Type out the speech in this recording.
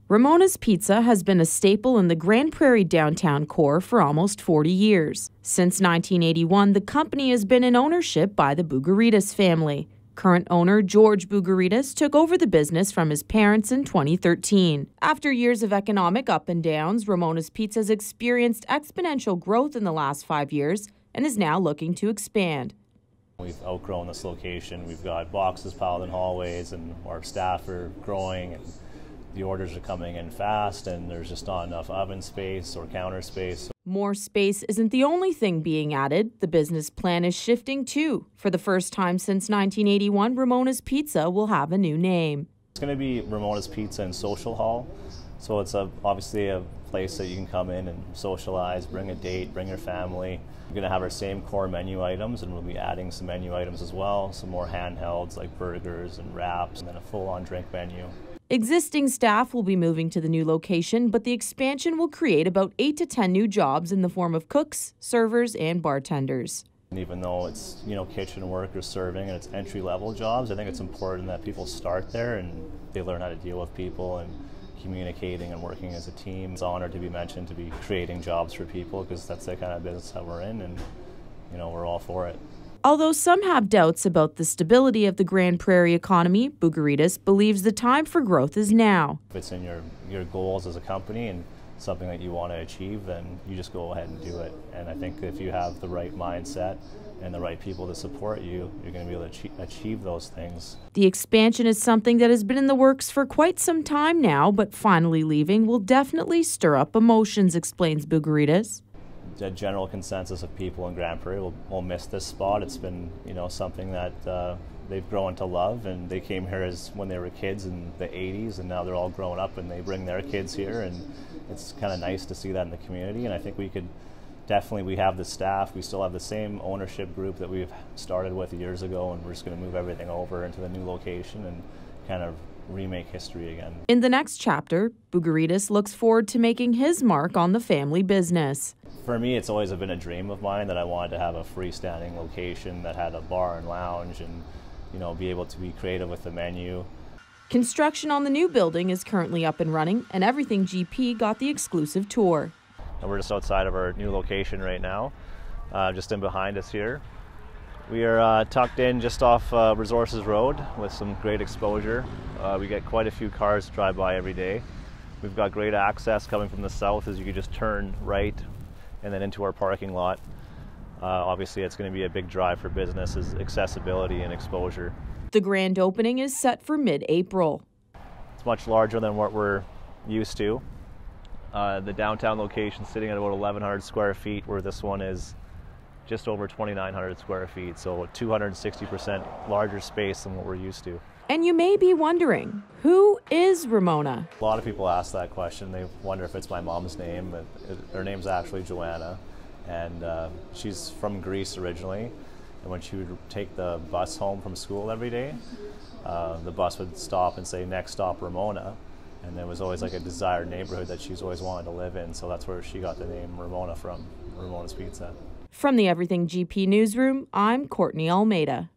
Ramona's Pizza has been a staple in the Grande Prairie downtown core for almost 40 years. Since 1981, the company has been in ownership by the Bougaritis family. Current owner George Bougaritis took over the business from his parents in 2013. After years of economic up and downs, Ramona's Pizza has experienced exponential growth in the last 5 years and is now looking to expand. We've outgrown this location. We've got boxes piled in hallways, and our staff are growing, and the orders are coming in fast, and there's just not enough oven space or counter space. More space isn't the only thing being added. The business plan is shifting too. For the first time since 1981, Ramona's Pizza will have a new name. It's going to be Ramona's Pizza and Social Hall. So it's obviously a place that you can come in and socialize, bring a date, bring your family. We're going to have our same core menu items, and we'll be adding some menu items as well, some more handhelds like burgers and wraps, and then a full-on drink menu. Existing staff will be moving to the new location, but the expansion will create about 8 to 10 new jobs in the form of cooks, servers, and bartenders. And even though it's, kitchen work or serving and it's entry-level jobs, I think it's important that people start there and they learn how to deal with people and communicating and working as a team. It's an honor to be mentioned, to be creating jobs for people, because that's the kind of business that we're in, and we're all for it. Although some have doubts about the stability of the Grande Prairie economy, Bougaritis believes the time for growth is now. If it's in your goals as a company and something that you want to achieve, then you just go ahead and do it. And I think if you have the right mindset and the right people to support you, you're going to be able to achieve those things. The expansion is something that has been in the works for quite some time now, but finally leaving will definitely stir up emotions, explains Bougaritis. The general consensus of people in Grande Prairie will miss this spot. It's been, something that they've grown to love, and they came here when they were kids in the 80s, and now they're all grown up and they bring their kids here, and it's kind of nice to see that in the community. And I think we have the staff, we still have the same ownership group that we've started with years ago, and we're just going to move everything over into the new location and kind of remake history again. In the next chapter, Bougaritis looks forward to making his mark on the family business. For me, it's always been a dream of mine that I wanted to have a freestanding location that had a bar and lounge and, be able to be creative with the menu. Construction on the new building is currently up and running, and Everything GP got the exclusive tour. And we're just outside of our new location right now, just in behind us here. We are tucked in just off Resources Road with some great exposure. We get quite a few cars drive by every day. We've got great access coming from the south, as you can just turn right and then into our parking lot. Obviously, it's going to be a big drive for businesses, accessibility and exposure. The grand opening is set for mid-April. It's much larger than what we're used to. The downtown location sitting at about 1,100 square feet, where this one is just over 2,900 square feet, so 260% larger space than what we're used to. And you may be wondering, who is Ramona? A lot of people ask that question. They wonder if it's my mom's name, but her name's actually Joanna, and she's from Greece originally. And when she would take the bus home from school every day, the bus would stop and say, "Next stop, Ramona." And there was always like a desired neighborhood that she's always wanted to live in, so that's where she got the name Ramona from, Ramona's Pizza. From the Everything GP newsroom, I'm Courtney Almeida.